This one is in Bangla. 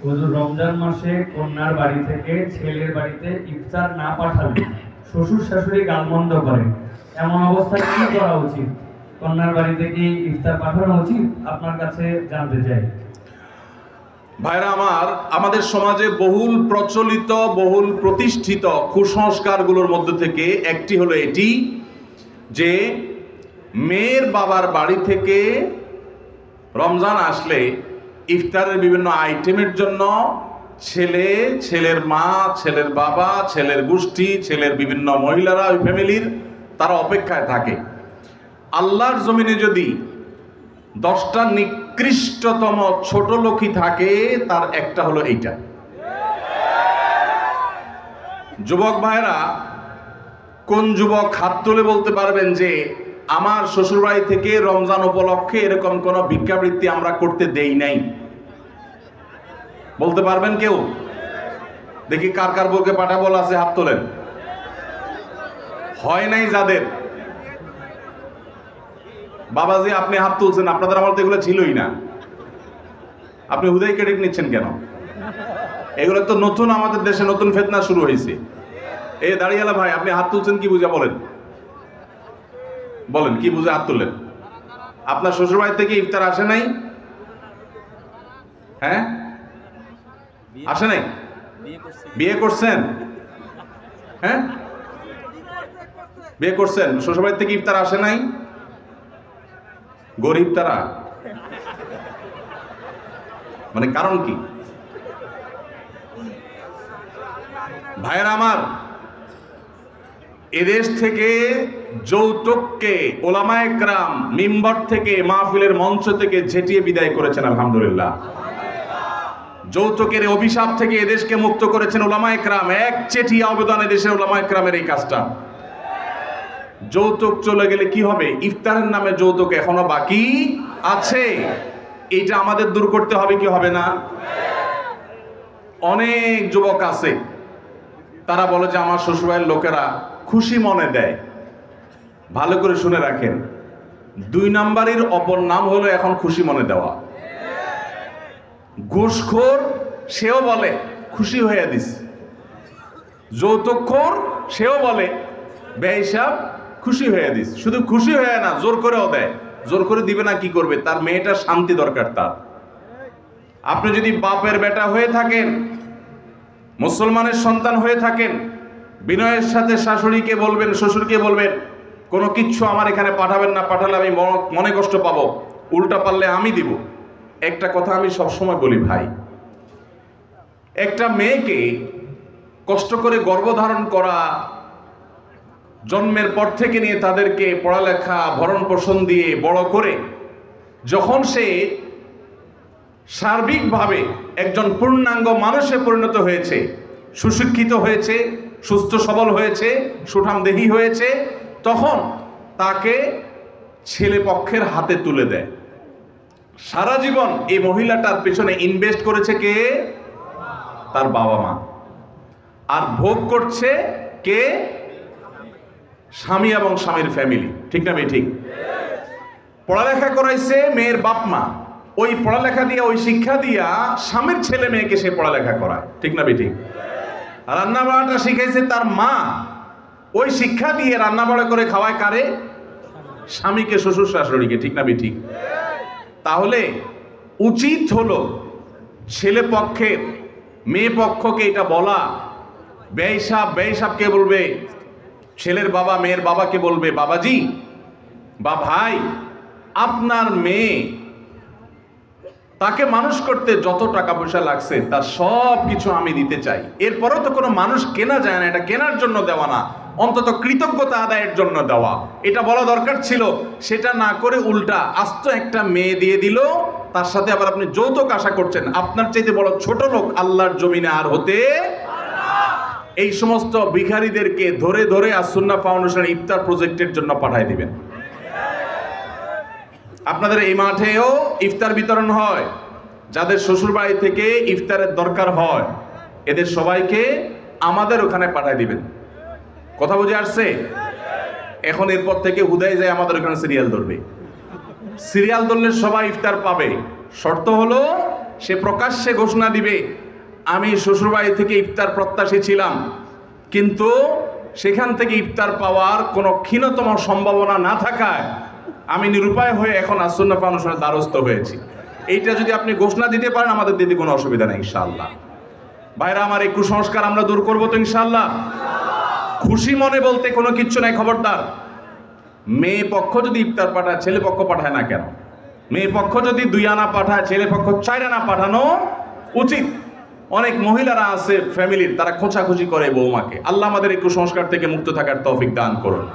হুজুর, রমজান মাসে কন্যার বাড়ি থেকে ছেলের বাড়িতে ইফতার না পাঠালে শ্বশুর শাশুড়ি গালমন্দ করে, এমন অবস্থায় কি করা উচিত? কন্যার বাড়িতে কি ইফতার পাঠানো উচিত? আপনার কাছে জানতে চাই। ভাইরা আমার, আমাদের সমাজে বহুল প্রচলিত বহুল প্রতিষ্ঠিত কুসংস্কারগুলোর মধ্যে থেকে একটি হলো এটি যে মেয়ের বাবার বাড়ি থেকে রমজান আসলে ইফতারের বিভিন্ন আইটেমের জন্য ছেলে, ছেলের মা, ছেলের বাবা, ছেলের গোষ্ঠী, ছেলের বিভিন্ন মহিলারা ওই ফ্যামিলির তারা অপেক্ষায় থাকে। আল্লাহর জমিনে যদি 10টা নিকৃষ্টতম ছোট লোকই থাকে, তার একটা হলো এইটা। যুবক ভাইরা, কোন যুবক হাত তুলে বলতে পারবেন যে আমার শ্বশুরবাড়ি থেকে রমজান উপলক্ষে এরকম কোন ভিক্ষাবৃত্তি আমরা করতে দেই নাই? বলতে পারবেন কেউ? দেখি কার কার বউকে পাঠাবো আছে, হাত তোলেন। হয় নাই যাদের। বাবাজি আপনি হাত তুলছেন, আপনাদের আমার তো এগুলো ছিলই না। আপনি হুদাই ক্রেডিট নিচ্ছেন কেন? এগুলো তো নতুন, আমাদের দেশে নতুন ফিতনা শুরু হয়েছে। এই দাঁড়িয়ালা ভাই, আপনি হাত তুলছেন কি বুঝা? বলেন বলেন কি বুঝে হাত তুললেন? আপনার শ্বশুরবাড়ি থেকে ইফতার আসে নাই? হ্যাঁ, আসে নাই? বিয়ে করছেন? হ্যাঁ, বিয়ে করছেন, শ্বশুরবাড়ি থেকে ইফতার আসে নাই? গরিব তারা, মানে কারণ কি? ভাইয়েরা আমার, এদেশ থেকে যৌতুককে ওলামায়ে কেরাম মিম্বর থেকে, মাহফিলের মঞ্চ থেকে ঝেঁটিয়ে বিদায় করেছেন, আলহামদুলিল্লাহ। যৌতুকের অভিশাপ থেকে এদেশকে মুক্ত করেছেন ওলামায়ে কেরাম। এক চেটিয়া অবদান এদেশের ওলামায়ে কেরামের এই কাজটা। যৌতুক চলে গেলে কি হবে? ইফতারের নামে যৌতুক এখনো বাকি আছে, এইটা আমাদের দূর করতে হবে কি হবে না? অনেক যুবক আছে, তারা বলে যে আমার শ্বশুরবাড়ির লোকেরা খুশি মনে দেয়। ভালো করে শুনে রাখেন, 2 নাম্বারের অপর নাম হলো এখন খুশি মনে দেওয়া। ঘুষখোর সেও বলে খুশি হয়ে দিস, যৌতুকখোর সেও বলে বেহিসাব খুশি হয়ে দিস। শুধু খুশি হয়ে না, জোর করেও দেয়। জোর করে দিবে না, কি করবে? তার মেয়েটার শান্তি দরকার তার। আপনি যদি বাপের বেটা হয়ে থাকেন, মুসলমানের সন্তান হয়ে থাকেন, বিনয়ের সাথে শাশুড়িকে বলবেন, শ্বশুরকে বলবেন কোনো কিচ্ছু আমার এখানে পাঠাবেন না, পাঠালে আমি মনে কষ্ট পাবো, উল্টা পারলে আমি দিব। একটা কথা আমি সবসময় বলি ভাই, একটা মেয়েকে কষ্ট করে গর্ভধারণ করা, জন্মের পর থেকে নিয়ে তাদেরকে পড়ালেখা ভরণ পোষণ দিয়ে বড় করে যখন সে সার্বিকভাবে একজন পূর্ণাঙ্গ মানুষে পরিণত হয়েছে, সুশিক্ষিত হয়েছে, সুস্থ সবল হয়েছে, সুঠামদেহী হয়েছে, তখন তাকে ছেলে পক্ষের হাতে তুলে দেয়। সারা জীবন এই মহিলাটার পেছনে ইনভেস্ট করেছে কে? তার বাবা মা। আর ভোগ করছে কে? স্বামী এবং স্বামীর ফ্যামিলি। ঠিক না ঠিক? পড়ালেখা করাইছে মেয়ের বাপ মা, ওই পড়ালেখা দিয়া, ওই শিক্ষা দিয়া স্বামীর ছেলে মেয়েকে সে পড়ালেখা করায়। ঠিক না ঠিক? রান্না বাড়াটা শিখাইছে তার মা, ওই শিক্ষা দিয়ে রান্না বাড়া করে খাওয়ায় কারে? স্বামীকে, শ্বশুর শাশুড়িকে। ঠিক না ঠিক? তাহলে উচিত হলো ছেলে পক্ষের মেয়ে পক্ষকে এটা বলা। বেহিসাবকে বলবে, ছেলের বাবা মেয়ের বাবাকে বলবে, বাবাজি বা ভাই, আপনার মেয়ে, তাকে মানুষ করতে যত টাকা পয়সা লাগছে তার সব কিছু আমি দিতে চাই। এরপরও তো কোনো মানুষ কেনা যায় না, এটা কেনার জন্য দেওয়া না, অন্তত কৃতজ্ঞতা আদায়ের জন্য দেওয়া। এটা বলা দরকার ছিল। সেটা না করে উল্টা আস্ত একটা মেয়ে দিয়ে দিল, তার সাথে আবার আপনি যৌতুক আশা করছেন। আপনার চাইতে বড় ছোট লোক আল্লাহর জমিনে আর হতে। এই সমস্ত ভিখারিদেরকে ধরে ধরে আস-সুন্নাহ ফাউন্ডেশন ইফতার প্রজেক্টের জন্য পাঠিয়ে দিবেন। আপনাদের এই মাঠেও ইফতার বিতরণ হয়। যাদের শ্বশুর বাড়ি থেকে ইফতারের দরকার হয়, এদের সবাইকে আমাদের ওখানে পাঠিয়ে দিবেন। কথা বুঝে আসছে? এখন এরপর থেকে হুদাই যায় আমাদের ওখানে সিরিয়াল ধরবে। সিরিয়াল ধরলে সবাই ইফতার পাবে। শর্ত হলো সে প্রকাশ্যে ঘোষণা দিবে আমি শ্বশুরবাড়ি থেকে ইফতার প্রত্যাশী ছিলাম, কিন্তু সেখান থেকে ইফতার পাওয়ার কোনো ক্ষীণতম সম্ভাবনা না থাকায় আমি নিরুপায় হয়ে এখন আসুন্নাহ ফাউন্ডেশনের দ্বারস্থ হয়েছি। এইটা যদি আপনি ঘোষণা দিতে পারেন আমাদের দিতে কোনো অসুবিধা নেই ইনশাআল্লাহ। ভাইরা আমার, এই কুসংস্কার আমরা দূর করবো তো ইনশাআল্লাহ। খুশি মনে বলতে কোনো কিচ্ছু নাই, খবরদার। মেয়ে পক্ষ যদি ইফতার পাঠায়, ছেলে পক্ষ পাঠায় না কেন? মেয়ে পক্ষ যদি 2 আনা পাঠায়, ছেলে পক্ষ 4 আনা পাঠানো উচিত। অনেক মহিলারা আছে ফ্যামিলির, তারা খোঁচাখুচি করে বৌমাকে। আল্লাহ আমাদের এই কুসংস্কার থেকে মুক্ত থাকার তৌফিক দান করুন।